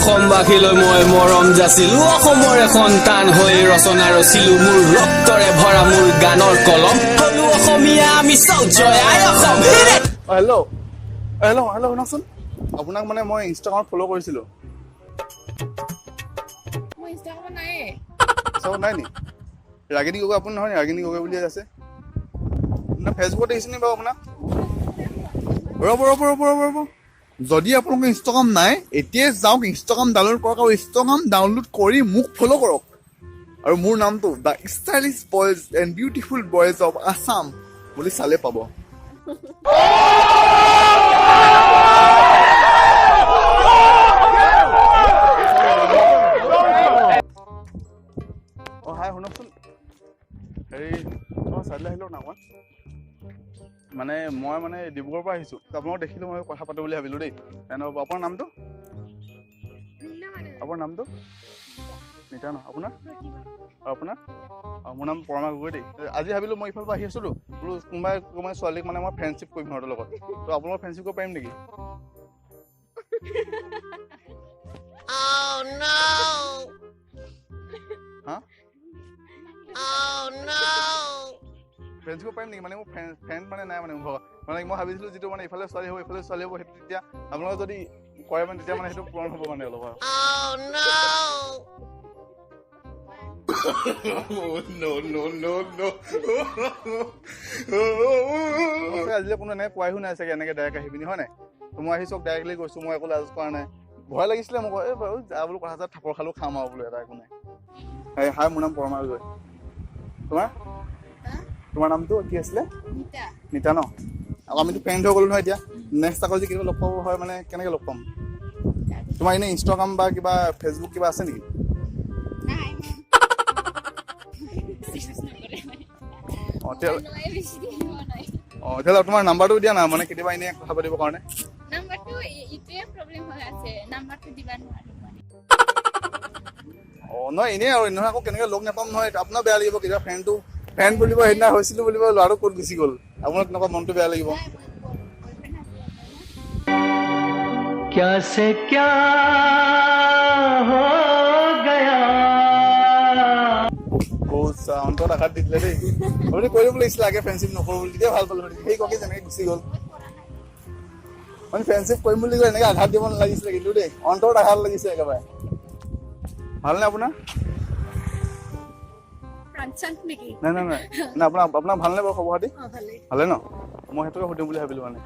অসমবাসীলৈ মই মৰম যাচিলো অসমৰে সন্তান হৈ ৰচনা ৰচিলো মোৰ ৰক্তৰে ভৰা মোৰ গানৰ কলম হলো অসমীয়া আমি চাও জয় আই অসম হেল্ল' হেল্ল' হেল্ল' শুনকচোন আপোনাক মানে মই ইনষ্টাগ্ৰামত ফ'ল' কৰিছিলোঁ চাব নাই নি ৰাগিনী গগৈ আপুনি নহয় নি ৰাগিনী গগৈ বুলি আছে আপোনাৰ ফেচবুকত দেখিছে নি বাৰু আপোনাক ৰ'ব যদি আপোনালোকৰ ইনষ্টাগ্ৰাম নাই এতিয়াই যাওক ইনষ্টাগ্ৰাম ডাউনলোড কৰক আৰু ইনষ্টাগ্ৰাম ডাউনলোড কৰি মোক ফ'ল' কৰক আৰু মোৰ নামটো the stylish boys and beautiful boys of Assam বুলি চালে পাব অঁ হাই শুনকচোন হেৰি মই চাইডলৈ আহিলোঁ না অকণমান মানে মই মানে ডিব্ৰুগড়ৰ পৰা আহিছোঁ আপোনালোক দেখিলোঁ মই কথা পাতোঁ বুলি ভাবিলোঁ দেই আপোনাৰ নামটো নিতা ন আপোনাৰ আপোনাৰ মোৰ নাম পৰমা গগৈ দেই আজি ভাবিলোঁ মই ইফালৰ পৰা আহি আছোঁতো বোলো কোনোবাই ছোৱালীক মানে মই ফ্ৰেণ্ডশ্বিপ কৰিম সিহঁতৰ লগত তো আপোনালোক ফ্ৰেণ্ডশ্বিপ কৰিব পাৰিম নেকি হা ফ্ৰেণ্ডশ্বিপ পাৰিম নেকি মানে মোৰ ফ্ৰেণ্ড মানে নাই মানে মোৰ মানে মই ভাবিছিলোঁ যিটো মানে ইফালে ছোৱালী হ'ব ইফালে ছোৱালী হ'ব সেইটো তেতিয়া আপোনালোকে যদি কৰে মানে তেতিয়া মানে সেইটো পূৰণ হ'ব মানে অলপ আজিলৈ কোনো এনেকৈ কোৱাইও নাই চাগে এনেকৈ ডাইৰেক্ট আহি পিনি হয় নাই মই আহিছোঁ ডাইৰেক্টলি গৈছোঁ মই একো লাজ কৰা নাই ভয় লাগিছিলে মোক এই বাৰু যা বোলো কথা এটা থাপৰ খালোঁ খাম আৰু বোলো এটা একো নাই হাই মোৰ নাম পৰমা গগৈ তোমাৰ নামটো কি আছিলে নিতা ন আকৌ আমিতো ফ্ৰেণ্ড হৈ গ'লো নহয় এতিয়া নেক্সট আকৌ যদি কেতিয়াবা লগ পাব হয় মানে কেনেকৈ লগ পাম তোমাৰ এনেই ইনষ্টাগ্ৰাম বা কিবা ফেচবুক কিবা আছে নেকি তেতিয়াহ'লে তোমাৰ নাম্বাৰটো দিয়া না মানে কেতিয়াবা এনেই কথা পাতিবৰ কাৰণে নহয় এনেই আৰু নহয় আকৌ কেনেকৈ লগ নাপাম নহয় আপোনাৰ বেয়া লাগিব কেতিয়াবা ফ্ৰেণ্ড বুলিব সেইদিনা হৈছিলোঁ বুলিব ল'ৰাটো ক'ত গুচি গ'ল আপোনাৰ তেনেকুৱা মনটো বেয়া লাগিব क्या से क्या हो गया অন্তত আঘাত দি দিলে দেই আপুনি কৰিব লাগিছিলে আগে ফ্ৰেণ্ডশ্বিপ নকৰোঁ বুলি তেতিয়া ভাল পালোঁ সেই ককে যেনেকৈ গুচি গ'ল মানে ফ্ৰেণ্ডশ্বিপ কৰিম বুলি কৈ এনেকৈ আঘাত দিব নালাগিছিলে কিন্তু দেই অন্তত আঘাত লাগিছে একেবাৰে ভালনে আপোনাৰ নাই আপোনাৰ ভালনে বাৰু খবৰ খাতি ভালে ন মই সেইটোকে সুধিম বুলি ভাবিলোঁ মানে